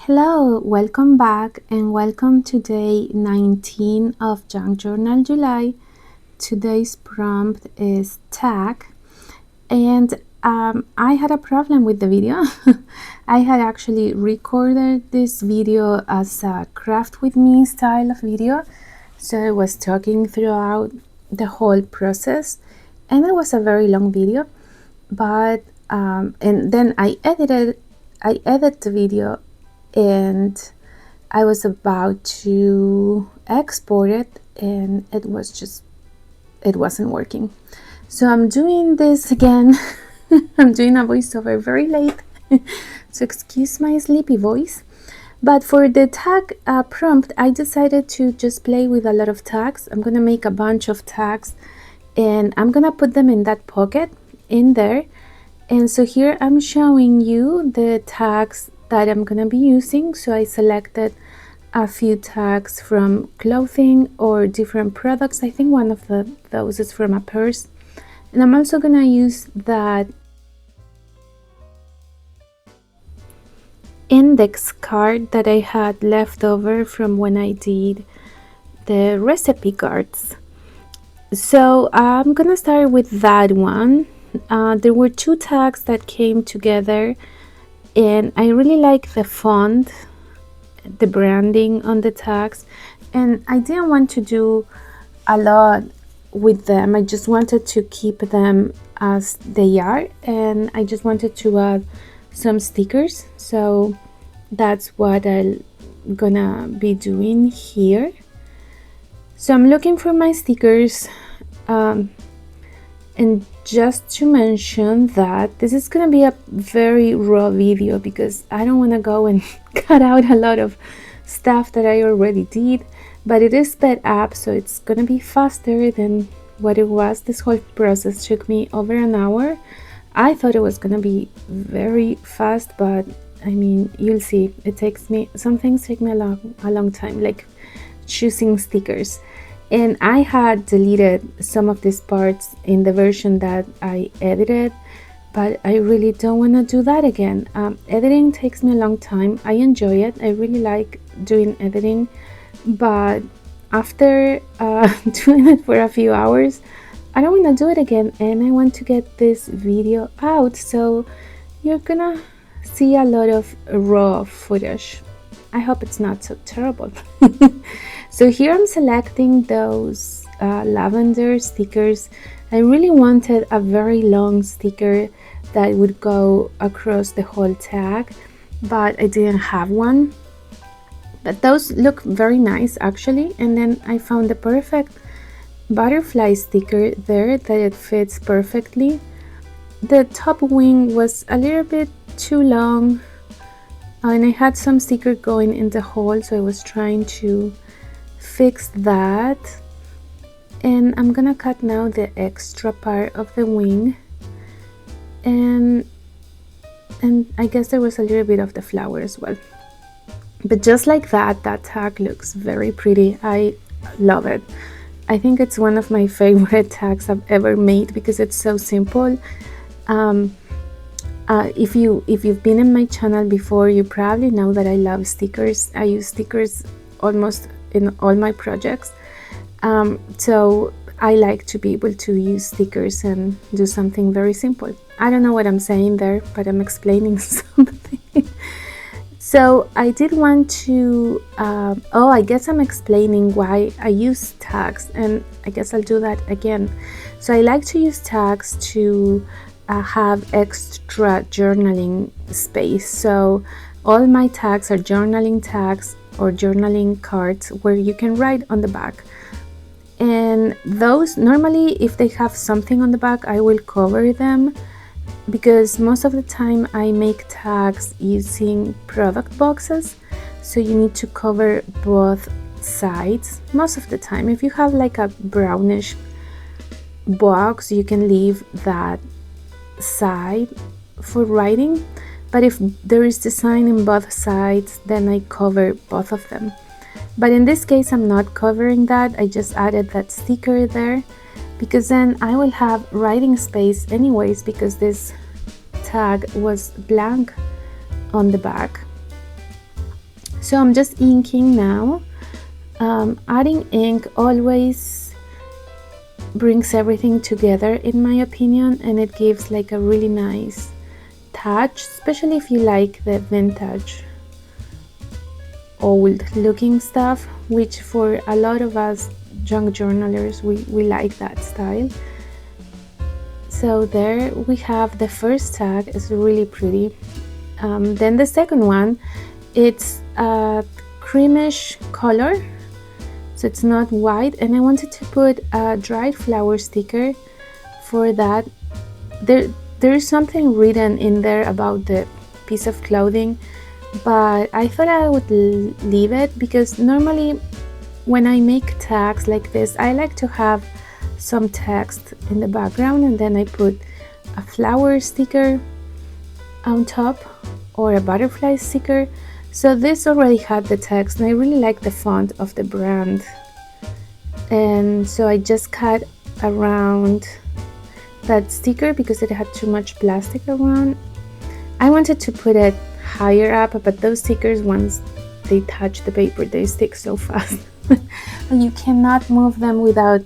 Hello, welcome back and welcome to day 19 of Junk Journal July. Today's prompt is tag, and I had a problem with the video. I had actually recorded this video as a craft with me style of video, so I was talking throughout the whole process, and it was a very long video, but and then I edited the video, and I was about to export it, and it wasn't working. So I'm doing this again. I'm doing a voiceover very late, so excuse my sleepy voice. But for the tag prompt, I decided to just play with a lot of tags. I'm gonna make a bunch of tags, and I'm gonna put them in that pocket in there. And so here I'm showing you the tags that I'm gonna be using. So I selected a few tags from clothing or different products. I think one of those is from a purse. And I'm also gonna use that index card that I had left over from when I did the recipe cards. So I'm gonna start with that one. There were two tags that came together, and I really like the font, the branding on the tags, and I didn't want to do a lot with them. I just wanted to keep them as they are, and I just wanted to add some stickers. So that's what I'm gonna be doing here. So I'm looking for my stickers, and just to mention that this is gonna be a very raw video because I don't want to go and cut out a lot of stuff that I already did, but it is sped up, so it's gonna be faster than what it was. This whole process took me over an hour. I thought it was gonna be very fast, but I mean, you'll see, some things take me a long time, like choosing stickers. And I had deleted some of these parts in the version that I edited, but I really don't want to do that again. Editing takes me a long time. I enjoy it. I really like doing editing, but after doing it for a few hours, I don't want to do it again, and I want to get this video out, so you're gonna see a lot of raw footage. I hope it's not so terrible. So here I'm selecting those lavender stickers. I really wanted a very long sticker that would go across the whole tag, but I didn't have one. But those look very nice actually, and then I found the perfect butterfly sticker there that it fits perfectly. The top wing was a little bit too long, and I had some sticker going in the hole, so I was trying to fix that. And I'm gonna cut now the extra part of the wing, and I guess there was a little bit of the flower as well. But just like that tag looks very pretty. I love it. I think it's one of my favorite tags I've ever made because it's so simple. If you've been in my channel before, you probably know that I love stickers. I use stickers almost in all my projects, so I like to be able to use stickers and do something very simple. I don't know what I'm saying there, but I'm explaining something. So I did want to I guess I'm explaining why I use tags, and I guess I'll do that again. So I like to use tags to have extra journaling space. So all my tags are journaling tags or journaling cards where you can write on the back, and those normally, if they have something on the back, I will cover them, because most of the time I make tags using product boxes, so you need to cover both sides most of the time. If you have like a brownish box, you can leave that side for writing, but if there is design in both sides, then I cover both of them. But in this case, I'm not covering that. I just added that sticker there because then I will have writing space anyways, because this tag was blank on the back. So I'm just inking now. Adding ink always brings everything together in my opinion, and it gives like a really nice touch, especially if you like the vintage old looking stuff, which for a lot of us junk journalers we like that style. So there we have the first tag. It's really pretty. Then the second one, it's a creamish color, so it's not white, and I wanted to put a dried flower sticker. For that, there is something written in there about the piece of clothing, but I thought I would leave it, because normally when I make tags like this, I like to have some text in the background, and then I put a flower sticker on top or a butterfly sticker. So this already had the text, and I really like the font of the brand, and so I just cut around that sticker because it had too much plastic around. I wanted to put it higher up, but those stickers, once they touch the paper, they stick so fast and you cannot move them without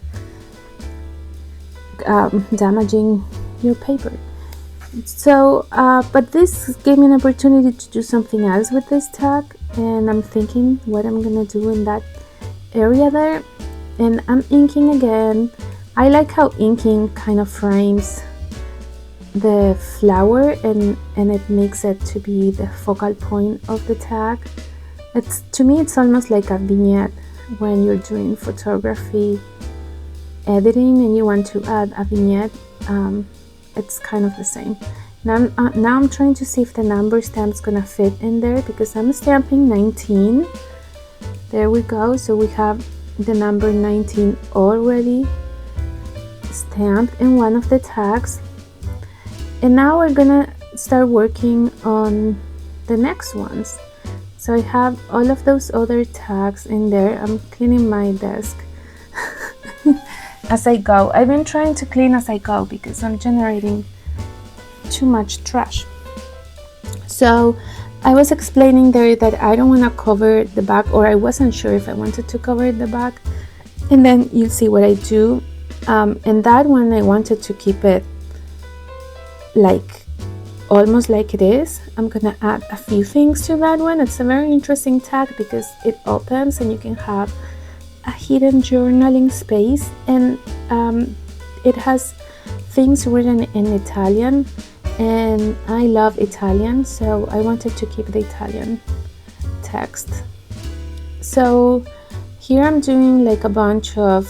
damaging your paper. So but this gave me an opportunity to do something else with this tag, and I'm thinking what I'm gonna do in that area there. And I'm inking again. I like how inking kind of frames the flower, and it makes it to be the focal point of the tag. It's, to me, it's almost like a vignette when you're doing photography editing and you want to add a vignette. It's kind of the same. Now I'm trying to see if the number stamp's gonna fit in there, because I'm stamping 19. There we go. So we have the number 19 already stamped in one of the tags, and now we're gonna start working on the next ones. So I have all of those other tags in there. I'm cleaning my desk as I go. I've been trying to clean as I go because I'm generating too much trash. So I was explaining there that I don't want to cover the back, or I wasn't sure if I wanted to cover the back, and then you see what I do. And that one, I wanted to keep it like almost like it is. I'm gonna add a few things to that one. It's a very interesting tag because it opens and you can have a hidden journaling space, and it has things written in Italian, and I love Italian, so I wanted to keep the Italian text. So here I'm doing like a bunch of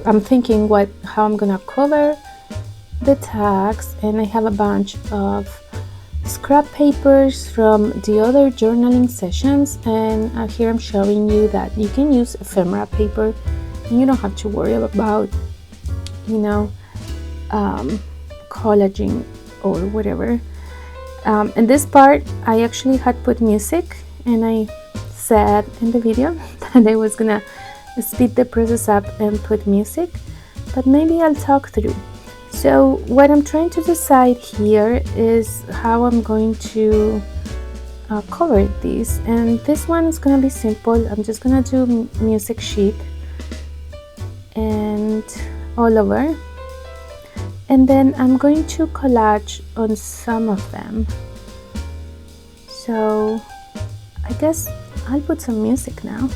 I'm thinking how I'm gonna cover the tags, and I have a bunch of scrap papers from the other journaling sessions, and here I'm showing you that you can use ephemera paper and you don't have to worry about, you know, collaging or whatever. In this part I actually had put music, and I said in the video that I was gonna speed the process up and put music, but maybe I'll talk through. So what I'm trying to decide here is how I'm going to cover this, and this one is gonna be simple. I'm just gonna do music sheet and all over, and then I'm going to collage on some of them. So I guess I'll put some music now.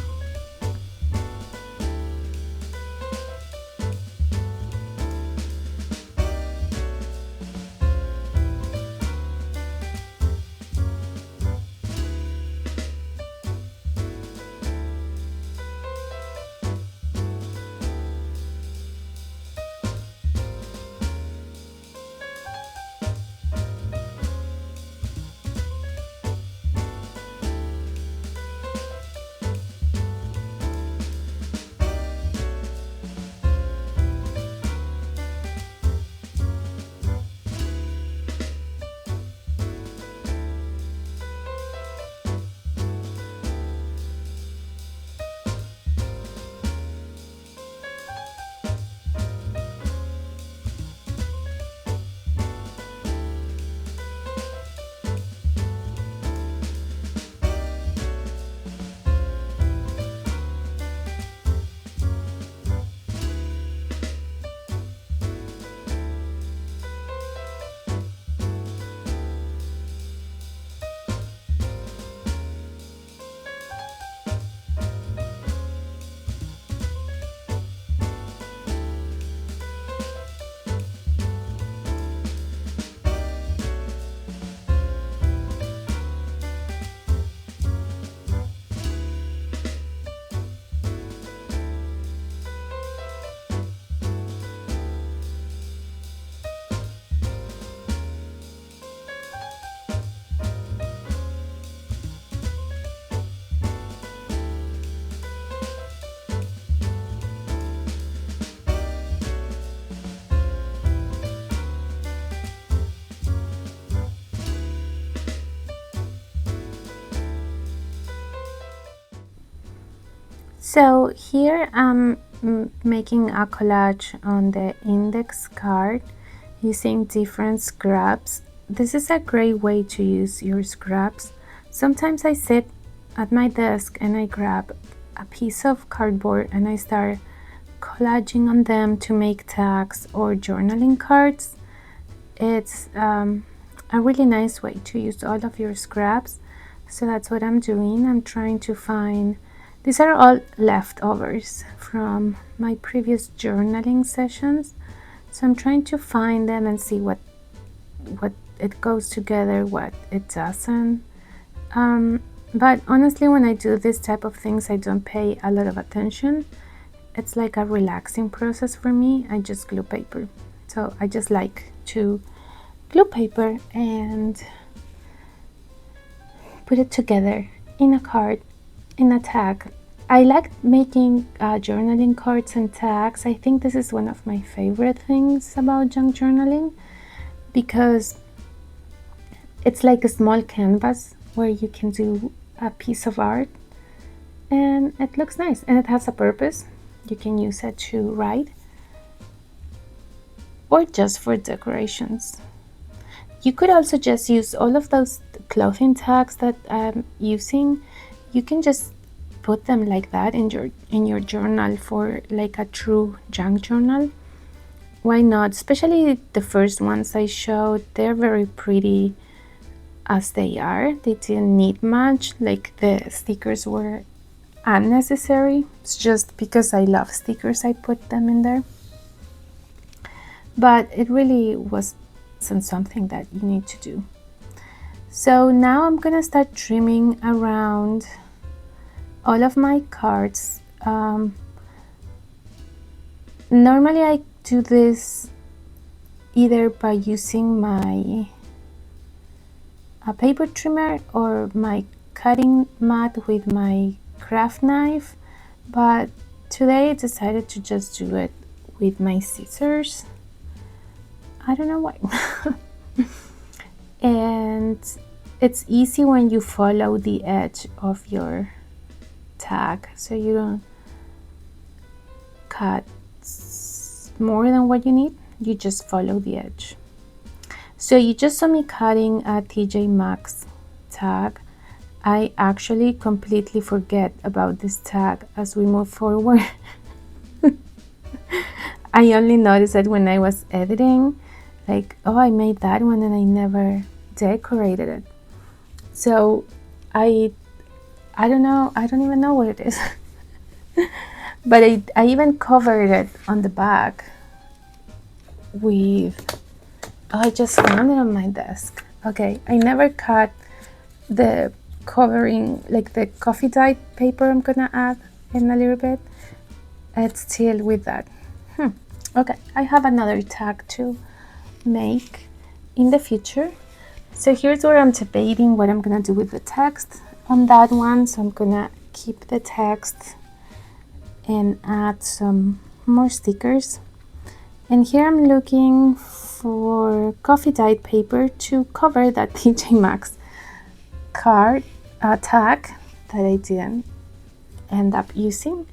So here I'm making a collage on the index card using different scraps. This is a great way to use your scraps. Sometimes I sit at my desk and I grab a piece of cardboard and I start collaging on them to make tags or journaling cards. It's a really nice way to use all of your scraps. So that's what I'm doing. I'm trying to find, these are all leftovers from my previous journaling sessions. So I'm trying to find them and see what it goes together, what it doesn't. But honestly, when I do this type of things, I don't pay a lot of attention. It's like a relaxing process for me. I just glue paper. So I just like to glue paper and put it together in a card, in a tag. I like making journaling cards and tags. I think this is one of my favorite things about junk journaling because it's like a small canvas where you can do a piece of art and it looks nice and it has a purpose. You can use it to write or just for decorations. You could also just use all of those clothing tags that I'm using. You can just put them like that in your journal for like a true junk journal. Why not? Especially the first ones I showed, they're very pretty as they are. They didn't need much, like the stickers were unnecessary. It's just because I love stickers I put them in there. But it really wasn't something that you need to do. So now I'm gonna start trimming around all of my cards. Normally I do this either by using my a paper trimmer or my cutting mat with my craft knife, but today I decided to just do it with my scissors. I don't know why. And it's easy when you follow the edge of your tag, so you don't cut more than what you need. You just follow the edge. So you just saw me cutting a TJ Maxx tag. I actually completely forget about this tag as we move forward. I only noticed that when I was editing, like, oh, I made that one and I never decorated it. So I don't know, I don't even know what it is. But I even covered it on the back with, oh, I just found it on my desk. Okay, I never cut the covering, like the coffee dyed paper I'm gonna add in a little bit. It's still with that. Okay, I have another tag to make in the future. So here's where I'm debating what I'm gonna do with the text on that one. So I'm gonna keep the text and add some more stickers. And here I'm looking for coffee dyed paper to cover that TJ Maxx card tag that I didn't end up using,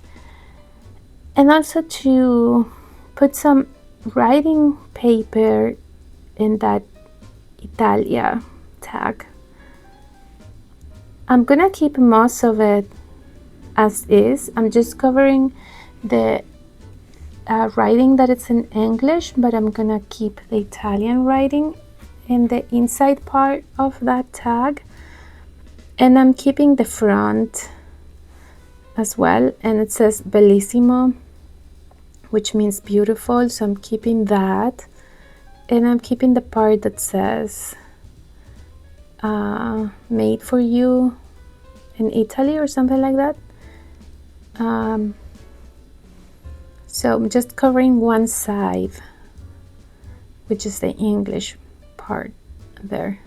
and also to put some writing paper in that Italia tag. I'm gonna keep most of it as is. I'm just covering the writing that it's in English, but I'm gonna keep the Italian writing in the inside part of that tag, and I'm keeping the front as well, and it says bellissimo, which means beautiful, so I'm keeping that, and I'm keeping the part that says made for you in Italy or something like that. So I'm just covering one side, which is the English part there.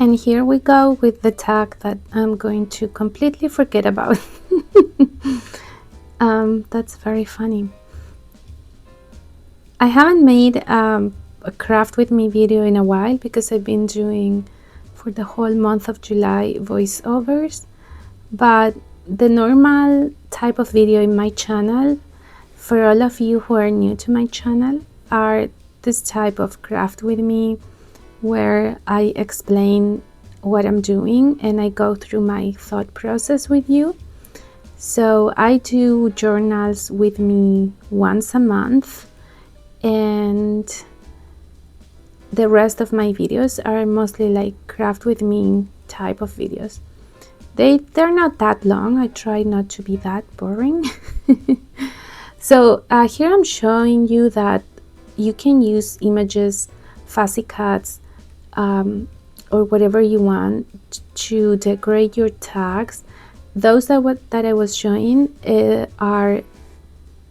And here we go with the tag that I'm going to completely forget about. That's very funny. I haven't made a craft with me video in a while because I've been doing for the whole month of July voiceovers, but the normal type of video in my channel, for all of you who are new to my channel, are this type of craft with me where I explain what I'm doing and I go through my thought process with you. So I do journals with me once a month, and the rest of my videos are mostly like craft with me type of videos. They're not that long. I try not to be that boring. So here I'm showing you that you can use images, fussy cuts, or whatever you want to decorate your tags. Those that I was showing are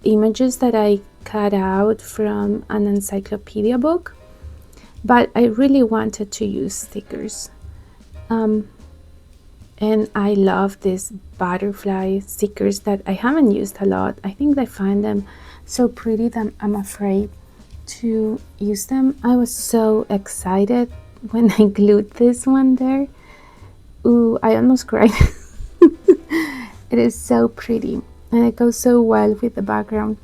images that I cut out from an encyclopedia book, but I really wanted to use stickers. And I love these butterfly stickers that I haven't used a lot. I think I find them so pretty that I'm afraid to use them. I was so excited when I glued this one there. Ooh, I almost cried. It is so pretty and it goes so well with the background.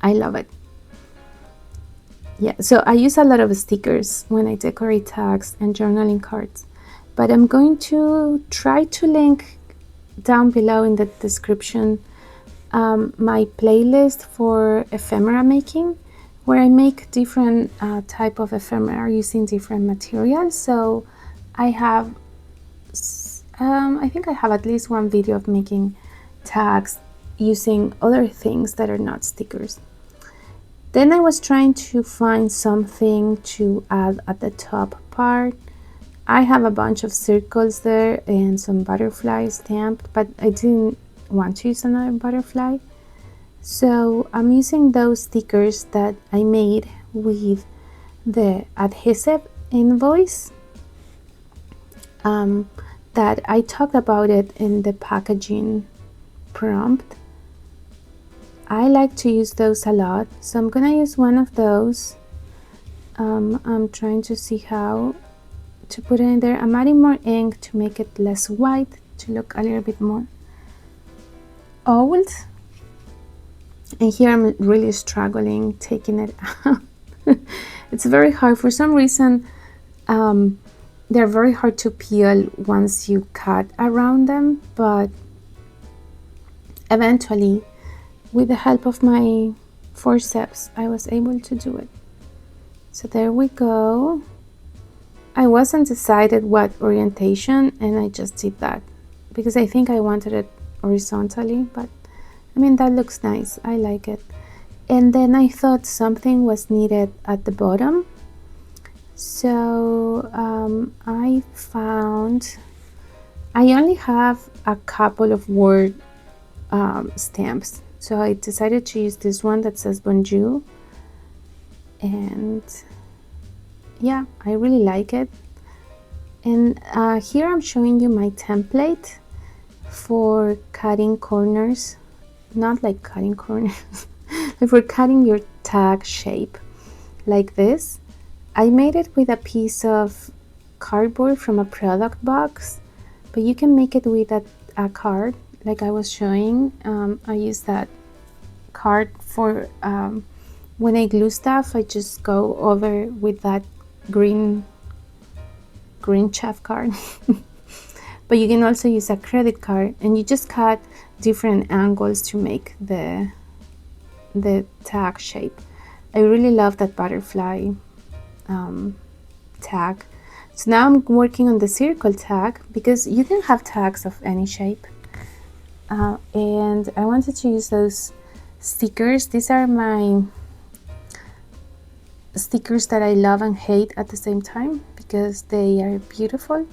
I love it. Yeah, so I use a lot of stickers when I decorate tags and journaling cards, but I'm going to try to link down below in the description my playlist for ephemera making, where I make different type of ephemera using different materials. So I have I think I have at least one video of making tags using other things that are not stickers. Then I was trying to find something to add at the top part. I have a bunch of circles there and some butterflies stamped, but I didn't want to use another butterfly. So I'm using those stickers that I made with the adhesive invoice that I talked about it in the packaging prompt. I like to use those a lot, so I'm gonna use one of those. I'm trying to see how to put it in there. I'm adding more ink to make it less white, to look a little bit more old. And here I'm really struggling taking it out. It's very hard. For some reason, they're very hard to peel once you cut around them, but eventually, with the help of my forceps, I was able to do it. So there we go. I wasn't decided what orientation, and I just did that because I think I wanted it horizontally, but I mean, that looks nice. I like it. And then I thought something was needed at the bottom. So I found, I only have a couple of word stamps. So I decided to use this one that says Bonjour. And yeah, I really like it. And here I'm showing you my template for cutting corners. Not like cutting corners, but for cutting your tag shape like this. I made it with a piece of cardboard from a product box, but you can make it with a card like I was showing. I use that card for when I glue stuff. I just go over with that green chef card. But you can also use a credit card, and you just cut different angles to make the tag shape. I really love that butterfly tag. So now I'm working on the circle tag, because you can have tags of any shape. And I wanted to use those stickers. These are my stickers that I love and hate at the same time, because they are beautiful,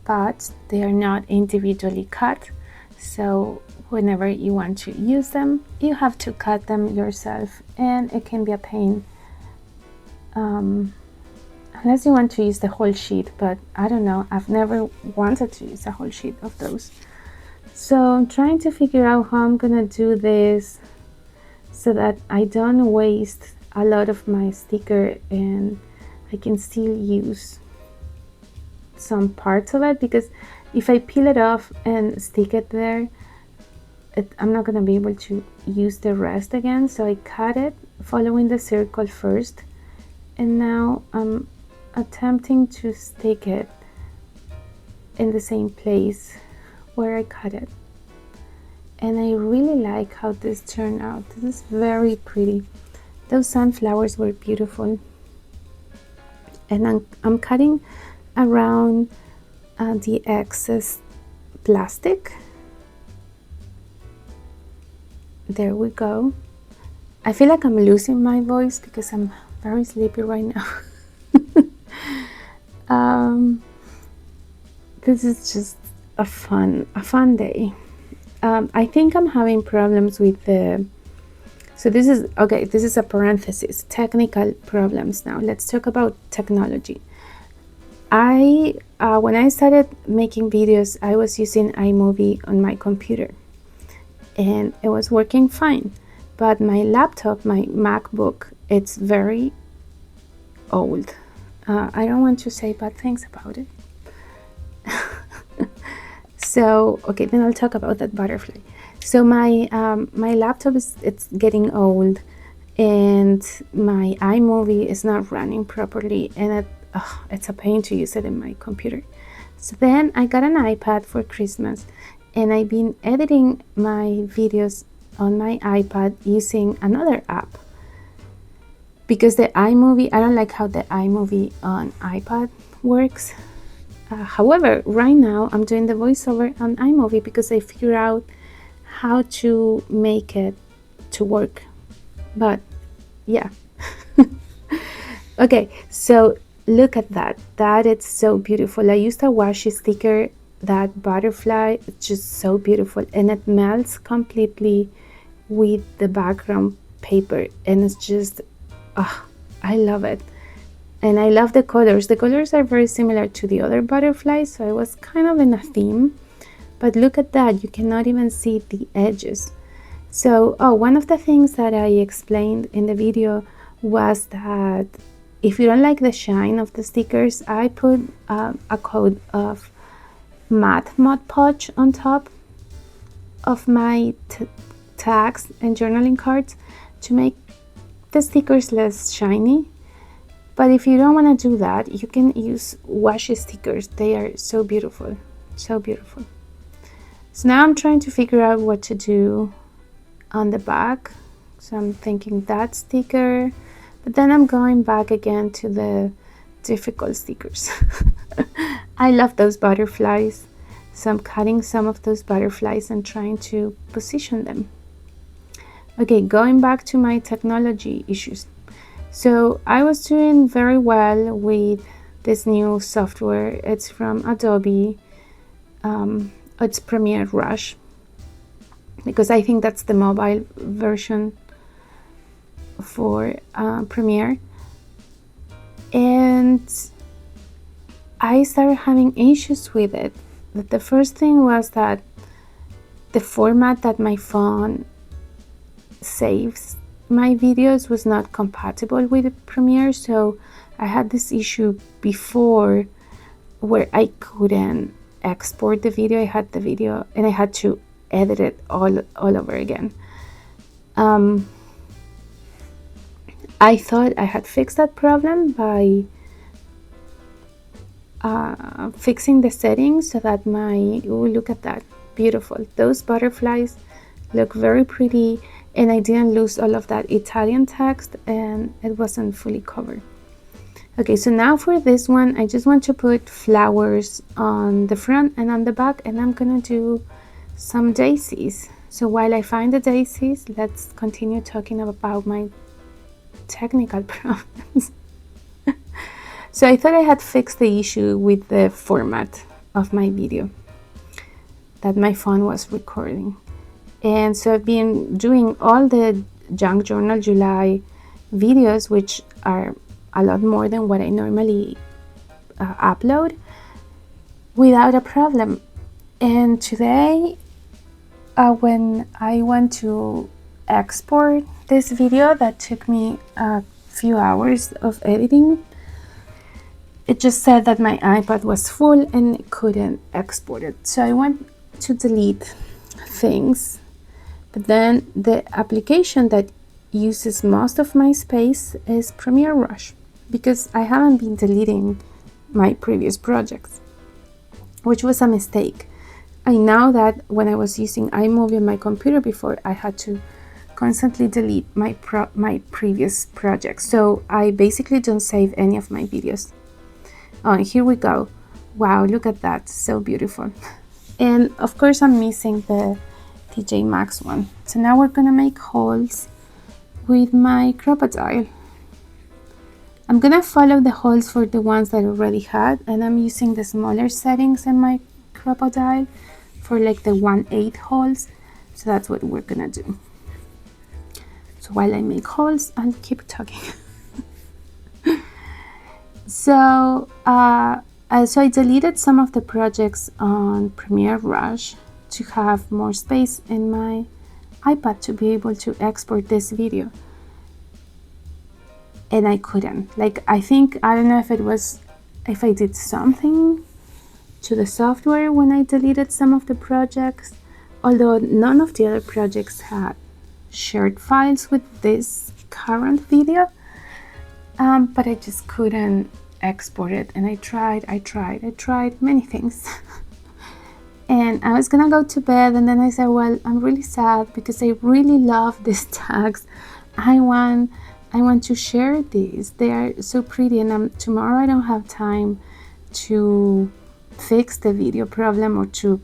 but they are not individually cut. So whenever you want to use them, you have to cut them yourself, and it can be a pain unless you want to use the whole sheet, but I don't know, I've never wanted to use a whole sheet of those. So I'm trying to figure out how I'm gonna do this so that I don't waste a lot of my sticker and I can still use some parts of it, because if I peel it off and stick it there, I'm not gonna be able to use the rest again. So I cut it following the circle first, and now I'm attempting to stick it in the same place where I cut it. And I really like how this turned out. This is very pretty. Those sunflowers were beautiful. And I'm cutting around the excess plastic. There we go. I feel like I'm losing my voice because I'm very sleepy right now. This is just a fun day. I think I'm having problems with the, so this is a parenthesis, technical problems. Now let's talk about technology. When I started making videos, I was using iMovie on my computer and it was working fine, but my laptop, my MacBook, it's very old. I don't want to say bad things about it. So okay, then I'll talk about that butterfly. So my laptop it's getting old, and my iMovie is not running properly, and it's a pain to use it in my computer. So then I got an iPad for Christmas, and I've been editing my videos on my iPad using another app, because the iMovie, I don't like how the iMovie on iPad works. However, right now I'm doing the voiceover on iMovie because I figured out how to make it to work. But yeah. Okay, so look at that. That is so beautiful. I used a washi sticker. That butterfly, it's just so beautiful, and it melts completely with the background paper, and it's just, I love it. And I love the colors. The colors are very similar to the other butterflies, so I was kind of in a theme. But look at that, you cannot even see the edges. So, one of the things that I explained in the video was that if you don't like the shine of the stickers, I put a coat of matte Mod Podge on top of my tags and journaling cards to make the stickers less shiny. But if you don't want to do that, you can use washi stickers. They are so beautiful, so beautiful. So now I'm trying to figure out what to do on the back. So I'm thinking that sticker, but then I'm going back again to the difficult stickers. I love those butterflies. So I'm cutting some of those butterflies and trying to position them. Okay, going back to my technology issues. So I was doing very well with this new software. It's from Adobe. It's Premiere Rush, because I think that's the mobile version for Premiere. And I started having issues with it. The first thing was that the format that my phone saves my videos was not compatible with Premiere. So I had this issue before where I couldn't export the video. I had the video and I had to edit it all over again. I thought I had fixed that problem by fixing the settings so that look at that, beautiful. Those butterflies look very pretty, and I didn't lose all of that Italian text, and it wasn't fully covered. Okay, so now for this one, I just want to put flowers on the front and on the back, and I'm gonna do some daisies. So while I find the daisies, let's continue talking about my technical problems. So I thought I had fixed the issue with the format of my video that my phone was recording. And so I've been doing all the Junk Journal July videos, which are a lot more than what I normally upload without a problem. And today, when I went to export this video that took me a few hours of editing, it just said that my iPad was full and it couldn't export it. So I went to delete things, but then the application that uses most of my space is Premiere Rush, because I haven't been deleting my previous projects, which was a mistake. I know that when I was using iMovie on my computer before, I had to constantly delete my previous projects. So I basically don't save any of my videos. Oh, and here we go. Wow, look at that, so beautiful. And of course I'm missing the TJ Maxx one. So now we're gonna make holes with my Crop-A-Dile. I'm gonna follow the holes for the ones that I already had, and I'm using the smaller settings in my Crop-A-Dile for like the 1/8 holes. So that's what we're gonna do. So while I make holes, I'll keep talking. So I deleted some of the projects on Premiere Rush to have more space in my iPad to be able to export this video. And I couldn't. Like, I don't know if I did something to the software when I deleted some of the projects, although none of the other projects had shared files with this current video. But I just couldn't export it, and I tried many things. And I was gonna go to bed, and then I said, well, I'm really sad because I really love these tags. I want to share these. They are so pretty, and tomorrow I don't have time to fix the video problem or to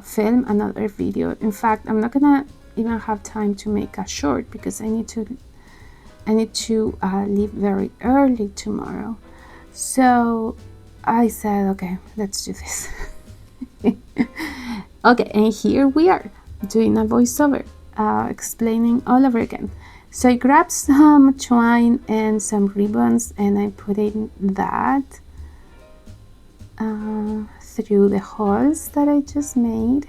film another video. In fact, I'm not gonna even have time to make a short because I need to leave very early tomorrow. So I said, okay, let's do this. Okay, and here we are doing a voiceover, explaining all over again. So I grabbed some twine and some ribbons, and I put in that through the holes that I just made.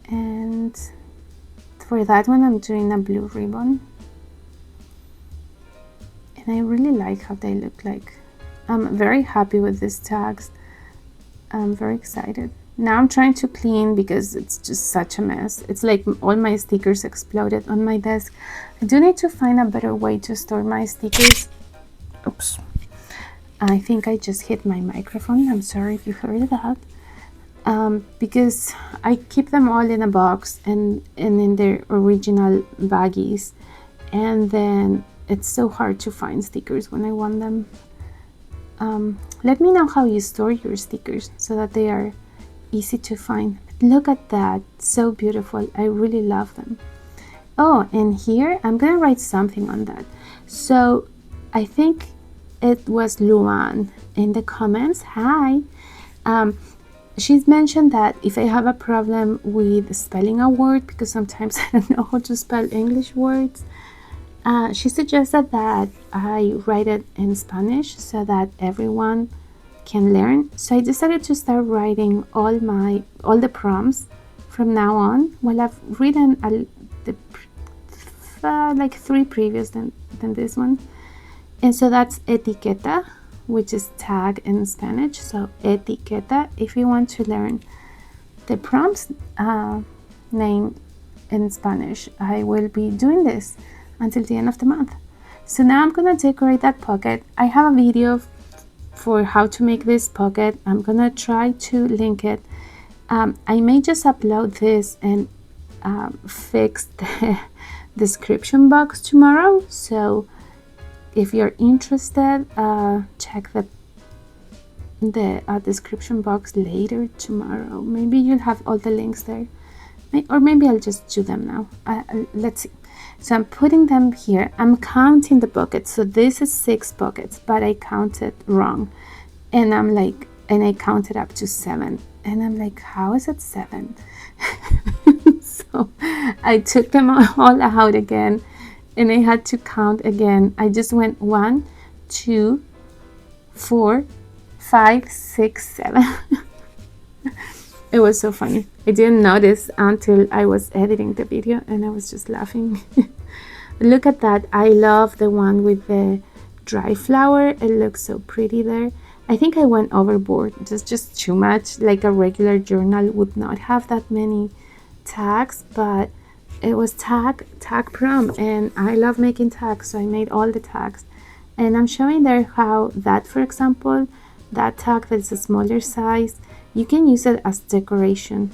And for that one, I'm doing a blue ribbon, and I really like how they look like. I'm very happy with these tags. I'm very excited. Now I'm trying to clean because it's just such a mess. It's like all my stickers exploded on my desk. I do need to find a better way to store my stickers. Oops. I think I just hit my microphone. I'm sorry if you heard that. Because I keep them all in a box and in their original baggies, and then it's so hard to find stickers when I want them. Let me know how you store your stickers so that they are easy to find. But look at that, so beautiful. I really love them. Oh, and here I'm gonna write something on that. So I think it was Luan in the comments. Hi. She's mentioned that if I have a problem with spelling a word, because sometimes I don't know how to spell English words, she suggested that I write it in Spanish so that everyone can learn. So I decided to start writing all the prompts from now on. Well, I've written like 3 previous than this one. And so that's etiqueta, which is tag in Spanish. So etiqueta, if you want to learn the prompts name in Spanish, I will be doing this until the end of the month. So now I'm gonna decorate that pocket. I have a video for how to make this pocket. I'm gonna try to link it. I may just upload this and fix the description box tomorrow. So if you're interested, check the description box later tomorrow. Maybe you'll have all the links there, or maybe I'll just do them now. Let's see. So I'm putting them here. I'm counting the buckets. So this is 6 buckets, but I counted wrong, and I counted up to 7, and I'm like, how is it 7? So I took them all out again, and I had to count again. I just went 1, 2, 4, 5, 6, 7. It was so funny. I didn't notice until I was editing the video, and I was just laughing. Look at that. I love the one with the dry flower. It looks so pretty there. I think I went overboard. Just too much. Like a regular journal would not have that many tags, but it was tag prom, and I love making tags, so I made all the tags. And I'm showing there how that, for example, that tag that's a smaller size, you can use it as decoration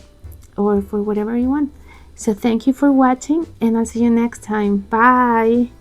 or for whatever you want. So thank you for watching, and I'll see you next time. Bye.